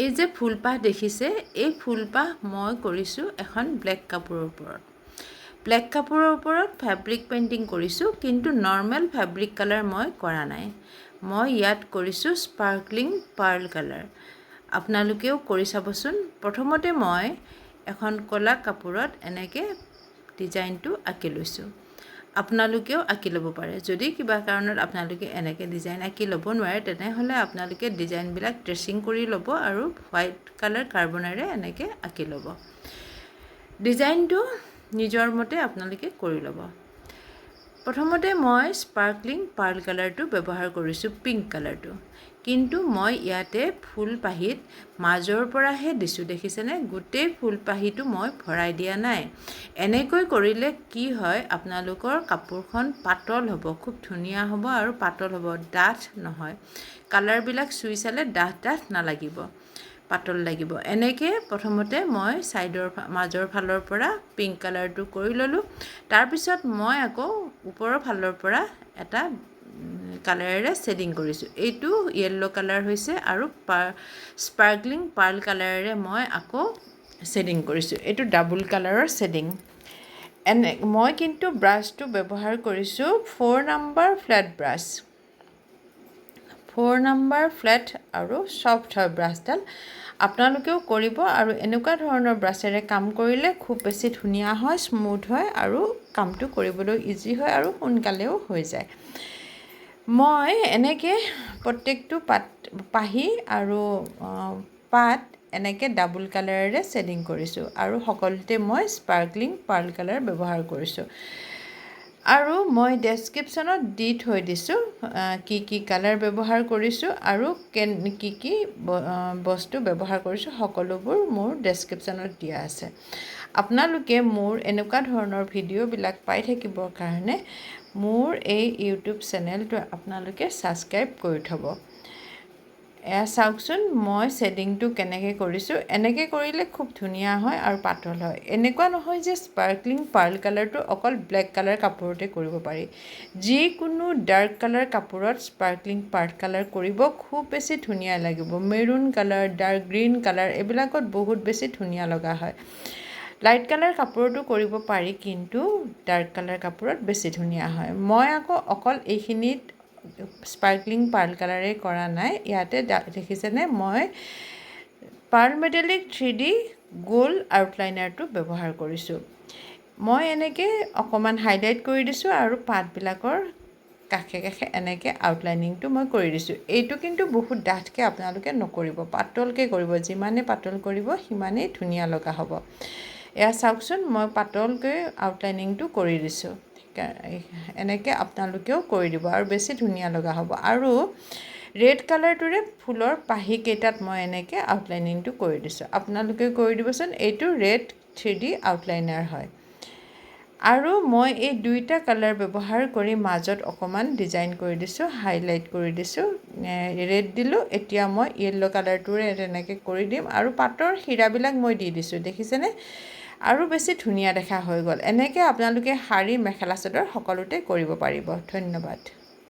এই যে ফুলপাহ দেখিছে, এই ফুলপাহ মই কৰিছোঁ এখন ব্লেক কাপোৰৰ ওপৰত। ব্লেক কাপোৰৰ ওপৰত ফেব্ৰিক পেইণ্টিং কৰিছোঁ, কিন্তু নৰ্মেল ফেব্ৰিক কালাৰ মই কৰা নাই। মই ইয়াত কৰিছোঁ স্পাৰ্কলিং পাৰ্ল কালাৰ। আপোনালোকেও কৰি চাবচোন। প্ৰথমতে মই এখন ক'লা কাপোৰত এনেকৈ ডিজাইনটো আঁকি লৈছোঁ। আপোনালোকেও আঁকি ল'ব পাৰে। যদি কিবা কাৰণত আপোনালোকে এনেকৈ ডিজাইন আঁকি ল'ব নোৱাৰে, তেনেহ'লে আপোনালোকে ডিজাইনবিলাক ট্ৰেচিং কৰি ল'ব আৰু হোৱাইট কালাৰ কাৰ্বনেৰে এনেকৈ আঁকি ল'ব। ডিজাইনটো নিজৰ মতে আপোনালোকে কৰি ল'ব। প্ৰথমতে মই স্পাৰ্কলিং পাৰ্ল কালাৰটো ব্যৱহাৰ কৰিছোঁ, পিংক কালাৰটো। কিন্তু মই ইয়াতে ফুলপাহিত মাজৰ পৰাহে দিছোঁ, দেখিছেনে? গোটেই ফুলপাহিটো মই ভৰাই দিয়া নাই। এনেকৈ কৰিলে কি হয়, আপোনালোকৰ কাপোৰখন পাতল হ'ব, খুব ধুনীয়া হ'ব আৰু পাতল হ'ব, ডাঠ নহয়। কালাৰবিলাক চুই চালে ডাঠ ডাঠ নালাগিব, পাতল লাগিব। এনেকৈ প্ৰথমতে মই মাজৰ ফালৰ পৰা পিংক কালাৰটো কৰি ল'লোঁ। তাৰপিছত মই আকৌ ওপৰৰ ফালৰ পৰা এটা কালাৰেৰে শ্বেডিং কৰিছোঁ। এইটো য়েল্ল' কালাৰ হৈছে আৰু স্পাৰ্কলিং পাৰ্ল কালাৰেৰে মই আকৌ শ্বেডিং কৰিছোঁ। এইটো ডাবল কালাৰৰ শ্বেডিং। মই কিন্তু ব্ৰাছটো ব্যৱহাৰ কৰিছোঁ 4 number flat brush. 4 number flat আৰু ছফ্ট হয় ব্ৰাছডাল। আপোনালোকেও কৰিব আৰু এনেকুৱা ধৰণৰ ব্ৰাছেৰে কাম কৰিলে খুব বেছি ধুনীয়া হয়, স্মুথ হয় আৰু কামটো কৰিবলৈ ইজি হয় আৰু সোনকালেও হৈ যায়। মই এনেকৈ প্ৰত্যেকটো পাহি আৰু পাত এনেকৈ ডাবল কালাৰেৰে শ্বেডিং কৰিছোঁ আৰু সকলোতে মই স্পাৰ্কলিং পাৰ্ল কালাৰ ব্যৱহাৰ কৰিছোঁ। আৰু মই ডেছক্ৰিপশ্যনত দি থৈ দিছোঁ কি কি কালাৰ ব্যৱহাৰ কৰিছোঁ আৰু কি কি বস্তু ব্যৱহাৰ কৰিছোঁ, সকলোবোৰ মোৰ ডেছক্ৰিপশ্যনত দিয়া আছে। আপোনালোকে মোৰ এনেকুৱা ধৰণৰ ভিডিঅ'বিলাক পাই থাকিবৰ কাৰণে মোৰ এই ইউটিউব চেনেলটো আপোনালোকে ছাবস্ক্ৰাইব কৰি থ'ব। এয়া চাওকচোন মই শ্বেডিংটো কেনেকৈ কৰিছোঁ। এনেকৈ কৰিলে খুব ধুনীয়া হয় আৰু পাতল হয়। এনেকুৱা নহয় যে স্পাৰ্কলিং পাৰ্ল কালাৰটো অকল ব্লেক কালাৰ কাপোৰতে কৰিব পাৰি। যিকোনো ডাৰ্ক কালাৰ কাপোৰত স্পাৰ্কলিং পাৰ্ল কালাৰ কৰিব, খুব বেছি ধুনীয়া লাগিব। Maroon colour, dark green colour এইবিলাকত বহুত বেছি ধুনীয়া লগা হয়। লাইট কালাৰ কাপোৰতো কৰিব পাৰি, কিন্তু ডাৰ্ক কালাৰ কাপোৰত বেছি ধুনীয়া হয়। মই আকৌ অকল এইখিনিত স্পাৰ্কলিং পাৰ্ল কালাৰেই কৰা নাই। ইয়াতে দেখিছেনে, মই পাৰ্ল মেটালিক 3D গোল্ড আউটলাইনাৰটো ব্যৱহাৰ কৰিছোঁ। মই এনেকৈ অকণমান হাইলাইট কৰি দিছোঁ আৰু পাতবিলাকৰ কাষে কাষে এনেকৈ আউটলাইনিংটো মই কৰি দিছোঁ। এইটো কিন্তু বহুত ডাঠকৈ আপোনালোকে নকৰিব, পাতলকৈ কৰিব। যিমানে পাতল কৰিব সিমানেই ধুনীয়া লগা হ'ব। এয়া চাওকচোন, মই পাতলকৈ আউটলাইনিংটো কৰি দিছোঁ। এনেকৈ আপোনালোকেও কৰি দিব আৰু বেছি ধুনীয়া লগা হ'ব। আৰু ৰেড কালাৰটোৰে ফুলৰ পাহিকেইটাত মই এনেকৈ আউটলাইনিংটো কৰি দিছোঁ। আপোনালোকে কৰি দিবচোন। এইটো ৰেড 3D আউটলাইনাৰ হয়। আৰু মই এই দুইটা কালাৰ ব্যৱহাৰ কৰি মাজত অকণমান ডিজাইন কৰি দিছোঁ, হাইলাইট কৰি দিছোঁ। ৰেড দিলোঁ, এতিয়া মই য়েল্ল' কালাৰটোৰে তেনেকৈ কৰি দিম আৰু পাতৰ সীৰাবিলাক মই দি দিছোঁ, দেখিছেনে? আৰু বেছি ধুনীয়া দেখা হৈ গ'ল। এনেকৈ আপোনালোকে শাৰী, মেখেলা চাদৰ সকলোতে কৰিব পাৰিব। ধন্যবাদ।